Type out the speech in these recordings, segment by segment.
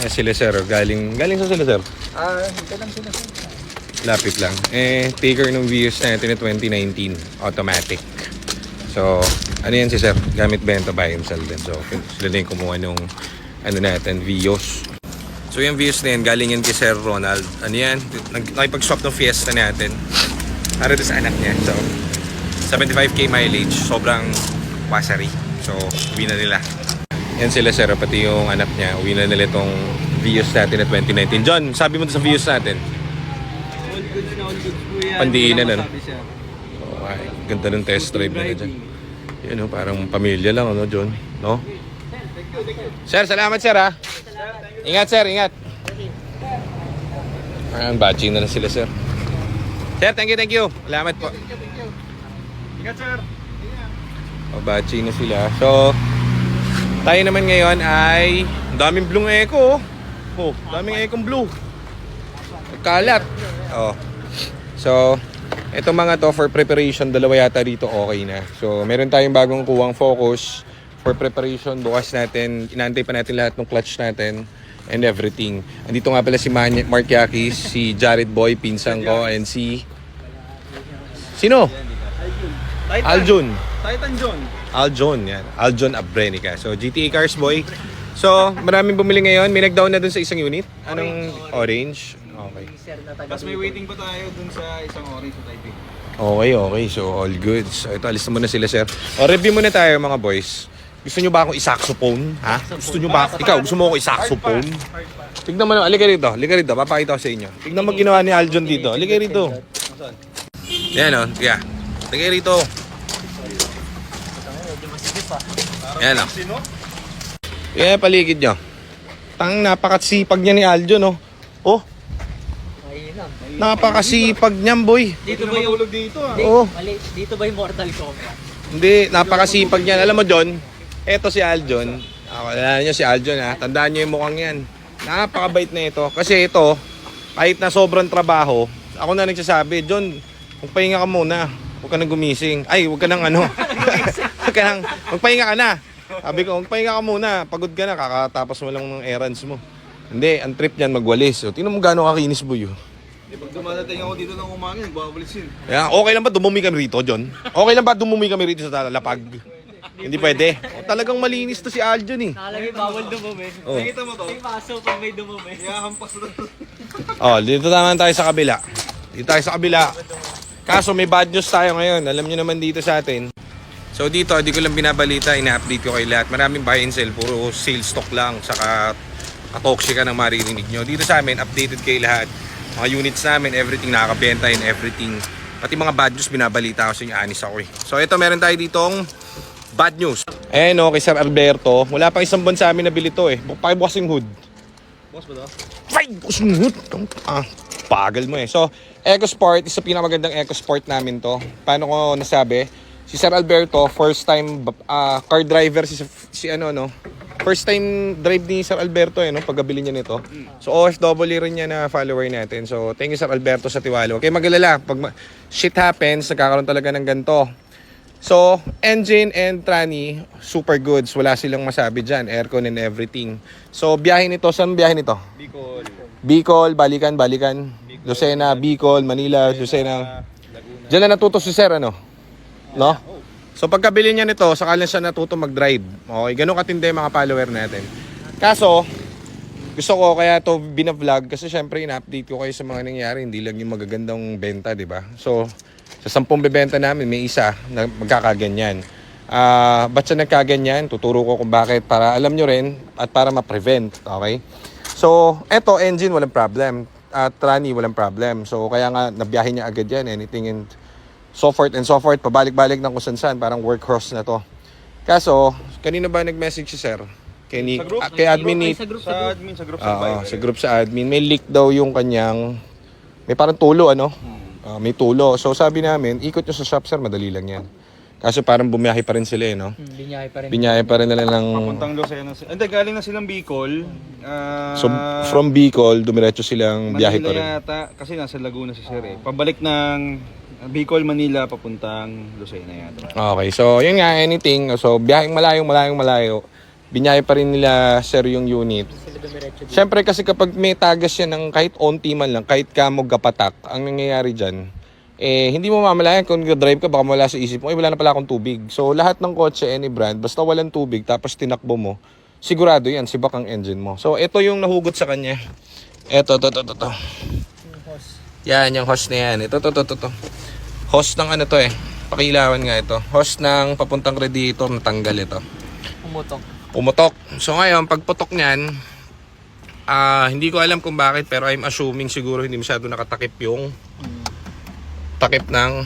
Sila sir, galing sa sila sir. Ito lang sila. Lapit lang. Taker ng Vios natin na 2019, automatic. So, ano yan si sir? Gamit benta buy and sell din. So, sila din kumuha nung natin, Vios. So, yung Vios na yan, galing yan kay Sir Ronald. Ano yan? Nakipag-swap ng Fiesta natin. Para doon sa anak niya. So, 75k mileage. Sobrang wasari. So, uwi na nila. Yan sila sir, pati yung anak niya. Uwi na nila itong Vios natin na 2019. John, sabi mo sa Vios natin. All goods na all goods po yan. Pandiinan ano? Siya. Oh, ay, ganda ng test drive nila dyan. Yan o, parang pamilya lang ano, John. No? Sir, salamat sir ha. Ingat sir, ingat. Ayan, batching na sila sir. Sir, thank you. Salamat po. Ingat sir. Batching na sila. So, tayo naman ngayon ay daming blue eco. Oh, daming econg blue. Kalat. Oh. So, itong mga to for preparation, dalawa yata dito okay na. So, meron tayong bagong kuwang Focus for preparation. Bukas natin, inaantay pa natin lahat ng clutch natin and everything. Andito nga pala si Mark Yakis, si Jared Boy, pinsan ko, and si... Sino? Aljun. Titan John. Aljon, yan. Aljon Abrenica. So, GTA Cars Boy. So, maraming bumili ngayon. May nag-down na dun sa isang unit. Anong orange? Okay. Tapos may waiting pa tayo dun sa isang orange sa Taipei. Okay. So, all good. So, ito, alis na muna sila, sir. O, review muna tayo, mga boys. Gusto nyo ba akong i-saxophone? Ha? Gusto nyo ba? Ikaw, gusto mo akong i-saxophone? Tignan mo naman. Halika rito. Papakita ko sa inyo. Tignan mo ginawa ni Aljon dito. Halika rito. Yan, o. Yeah. Halika rito. Yan, o. Yan, paligid nyo. Napakasipag niya ni Aljon, o. Oh. Napakasipag niyan, boy. Dito ba yung dito Oo. Dito ba yung Mortal Kombat? Hindi, napakasipag niyan. Alam mo, John, eto si Aljon. Alam niyo si Aljon, ha? Tandaan niyo yung mukhang yan. Napakabait na ito. Kasi ito, kahit na sobrang trabaho, ako na nagsasabi, John, magpahinga ka muna. Huwag ka nang gumising. Ay, huwag ka nang ano. Magpahinga ka na. Sabi ko, magpahinga ka muna. Pagod ka na, kakatapos mo lang ng errands mo. Hindi, ang trip niyan magwalis. So, tingnan mo gano'ng kakinis, boy. Pag dumadating ako dito ng umaga, nagbabalis yun. Kaya, okay lang ba dumumi kami rito, John? Okay lang ba dumumi kami rito sa lapag? Hindi pwede. Talagang malinis to si Aljon eh. Nakalagay bawal dumumi. Oh. Nakita mo to? May paso pag may dumumi. Iyahampas na to. Dito naman tayo sa kabila. Kaso may bad news tayo ngayon. Alam niyo naman dito sa atin. So dito, di ko lang binabalita, ina-update ko kay lahat. Maraming buy and sell, puro sale stock lang. Saka katoksika ng maririnig nyo. Dito sa amin, updated kay lahat. Mga units namin, everything nakakabenta and everything. Pati mga bad news, binabalita ko sa inyo, anis ako eh. So ito, meron tayo ditong bad news. Kay Sir Alberto, wala pang isang buwan sa amin nabili to eh. Pakibukas yung hood. Boss ba to? Bukas yung hood! Pagal mo eh. So, EcoSport, isa pinakamagandang EcoSport namin to. Paano ko nasabi? Si Sir Alberto, first time car driver, first time drive ni Sir Alberto pagkabili niya nito. So OFW rin niya na follower natin. So thank you Sir Alberto sa tiwala. Okay, magalala, pag shit happens, nagkakaroon talaga ng ganito. So engine and tranny, super goods. Wala silang masabi dyan, aircon and everything. So biyahe nito, saan biyahe nito? Bicol, Balikan. Lucena, Bicol, Manila, Lucena. Diyan na natuto si Sir, no? So pagkabili niya nito, saka lang siya natuto mag-drive. Okay, ganun katindi mga follower natin. Kaso, gusto ko kaya to bina-vlog kasi syempre ina-update ko kayo sa mga nangyayari, hindi lang yung magagandang benta, di ba? So, sa 10 bebenta namin, may isa na magkakaganyan. Ba't siya nagkaganyan? Tuturo ko kung bakit para alam nyo rin at para ma-prevent, okay? So, eto engine, walang problem. At tranny, walang problem. So, kaya nga, nabiyahe niya agad yan, anything and so forth, pabalik-balik ng kung saan, parang workhorse na to. Kaso, kanino ba nag-message si Sir? Kay admin ni... Sa group sa admin. May leak daw yung kanyang... May parang tulo, may tulo. So sabi namin, ikot nyo sa shop, Sir, madali lang yan. Kaso parang bumiyahe pa rin sila, no? Binyahe pa rin nila ng... Papuntang Lucena. Hindi, galing na silang Bicol. So, from Bicol, dumiretso silang biyahe pa rin. Manila yata, kasi nasa Laguna si Sir eh. Pabalik ng Bicol, Manila, papuntang Lucena yata. Okay, so yun nga, anything. So, biyaheng malayo. Binyaya pa rin nila sir yung unit. Sila dumiretso dito. Siyempre kasi kapag may tagas yan ng kahit onti man lang, kahit kamog gapatak, ang nangyayari dyan, hindi mo mamalayan kung drive ka, baka wala sa isip mo, wala na pala akong tubig. So lahat ng kotse, any brand, basta walang tubig, tapos tinakbo mo, sigurado yan, sibak ang engine mo. So ito yung nahugot sa kanya. Ito. Yung hose. Yan, yung hose na yan. Ito. Hose ng ano to Pakilawan nga ito. Hose ng papuntang radiator, natanggal ito. Pumutok. So ngayon, pagputok niyan, hindi ko alam kung bakit, pero I'm assuming siguro hindi masyado nakatakip yung takip ng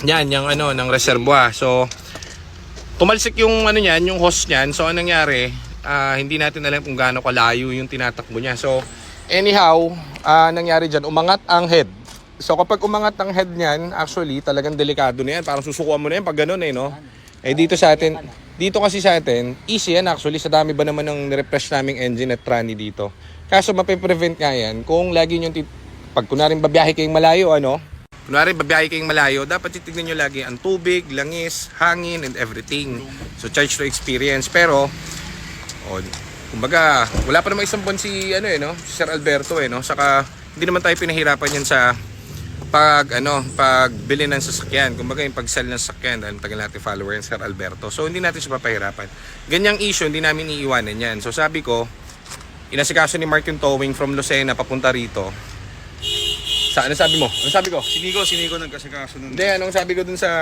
ng reservoir. So tumalsik yung yung hose niyan. So anong nangyari, hindi natin alam kung gaano kalayo yung tinatakbo niya. So anyhow, nangyari diyan, umangat ang head. So kapag umangat ang head niyan, actually talagang delikado na yan. Parang susukuan mo na yan pag gano'n no? Dito sa atin, dito kasi sa atin, easy yan actually. Sa dami ba naman ng refresh naming engine at tranny dito. Kaso mape-prevent nga yan kung lagi nyo, pag kunwaring babiyahe kayong malayo, dapat titignan nyo lagi ang tubig, langis, hangin, and everything. So charge to experience. Pero, kumbaga, wala pa namang isang buwan si Sir Alberto Saka hindi naman tayo pinahirapan yan sa pagbili ng sasakyan. Kumbaga yung pag-sell ng sasakyan dahil tagal natin follower yan Sir Alberto. So hindi natin siya papahirapan. Ganyang issue, hindi namin iiwanan yan. So sabi ko, inasikaso ni Mark yung towing from Lucena papunta rito. Ano sabi mo? Ano sabi ko? Sinigo nagkasikaso nun. Hindi, anong sabi ko dun sa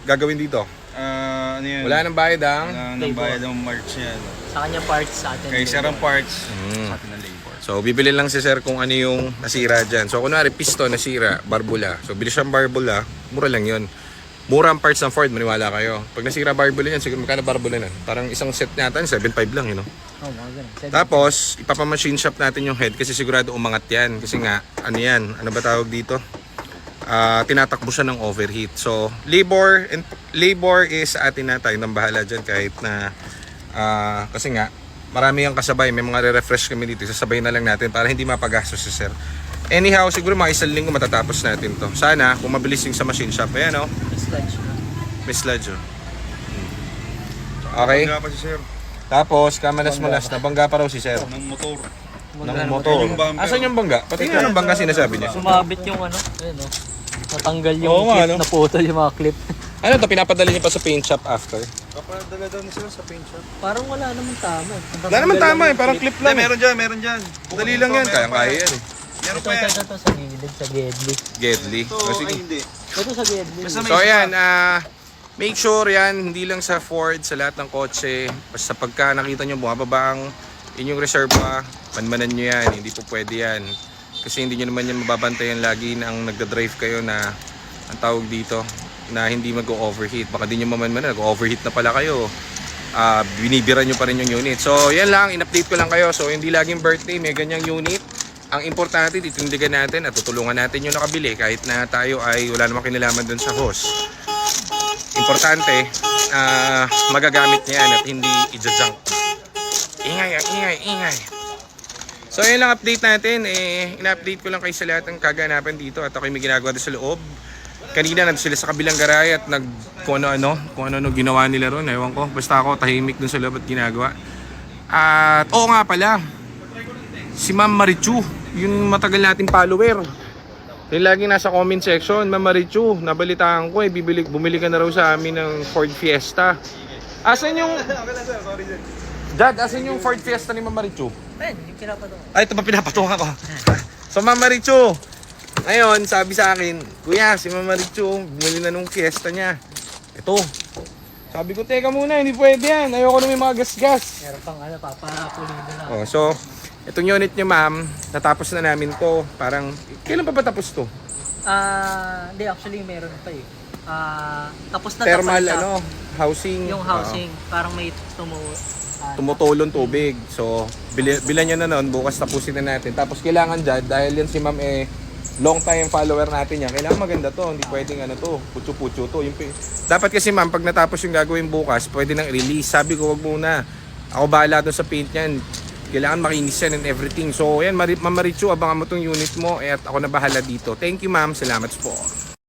gagawin dito? Ano yan? Wala nang bayad ang? Wala nang bayad ang March yan. Sa kanya parts, sa atin. Kay Sir ang parts, sa atin ang labor. So, bibili lang si Sir kung ano yung nasira dyan. So, kunwari, piston nasira, barbula. So, bili siyang barbula, mura lang yun. Mura ang parts ng Ford, maniwala kayo. Pag nasira barbula yan, siguro magkano barbula na? Parang isang set natin, 7.5 lang, Oh, mga ganun. Tapos, ipapamachine shop natin yung head kasi sigurado umangat yan. Kasi nga, ano ba tawag dito? Tinatakbo siya ng overheat. So, labor is atin na, tayo nang bahala dyan kahit na, kasi nga, marami yung kasabay, may mga re-refresh kami dito, sasabay na lang natin para hindi mapagastos si Sir. Anyhow, siguro mga isang linggo matatapos natin to. Sana, kung mabilis yung sa machine shop, ayan may sludge Okay. Bangga pa si Sir. Tapos, kamalas-malas, nabangga pa raw si Sir. Ng motor. Ng motor. Yung bumper. Asan yung bangga? Pati nga yung bangga sinasabi niya. Sumabit yung ayun natanggal yung Oo nga, clip, naputol yung mga clip. Ano to, pinapadala niyo pa sa paint shop after? Papadala daw ni Sir sa paint shop. Parang wala naman tama Wala naman tama parang clip lang. Meron dyan. Dali lang yan, kaya yan Meron pa yan. Ito sa gilid, sa Gedli. Gedli. Ito, ay hindi. Ito sa Gedli. Basta may So isa ayan, pa. make sure yan, hindi lang sa Ford, sa lahat ng kotse. Basta pagka nakita nyo bumababa ang inyong reserva, manmanan nyo yan, hindi po pwede yan. Kasi hindi nyo naman yan mababantayan lagi na ang nagda-drive kayo na, ang tawag dito, na hindi mag-overheat. Baka di nyo mamanmanan, nag-overheat na pala kayo. Binibira nyo pa rin yung unit. So yan lang, in-update ko lang kayo. So hindi laging birthday, may ganyang unit. Ang importante, titindigan natin at tutulungan natin yung nakabili kahit na tayo ay wala namang kinalaman dun sa hose. Importante, magagamit niya yan at hindi i-junk. Ingay. So yun lang update natin. In-update ko lang kayo sa lahat ng kaganapan dito at ako may ginagawa doon sa loob. Kanina nandun sila sa kabilang garahe at kung ano ginawa nila ron. Ewan ko. Basta ako tahimik doon sa loob at ginagawa. At oo nga pala, si Ma'am Marichu, yung matagal nating follower. Yung lagi nasa comment section, Ma'am Marichu, nabalitaan ko bumili ka na raw sa amin ng Ford Fiesta. Asan yung Dad, asan yung Ford Fiesta ni Ma'am Marichu? Yung pinapatungan. Ay, ito pa pinapatungan ko. So Ma'am Marichu, ngayon sabi sa akin, Kuya, si Ma'am Marichu, bumili na nung Fiesta niya. Ito. Sabi ko, teka muna, hindi pwede yan. Ayoko na may mga gasgas. Meron pang papapulido na. Oh, so, itong unit niyo ma'am, natapos na namin to. Parang, kailan pa ba tapos to? Hindi, actually meron pa eh. Tapos na Thermal, tapos housing. yung housing, parang may Tumutulong tubig. So, bilan niya na noon, bukas tapusin na natin. Tapos kailangan dyan, dahil yan si ma'am long time follower natin yan. Kailangan maganda to, hindi pwedeng putyo-putyo to. Dapat kasi ma'am, pag natapos yung gagawin bukas, pwede nang release. Sabi ko, wag muna. Ako bahala doon sa paint yan. Kailangan makinis yan and everything. So, yan, Ma'am Marichu, abangan mo tong unit mo at ako na bahala dito. Thank you ma'am, salamat po.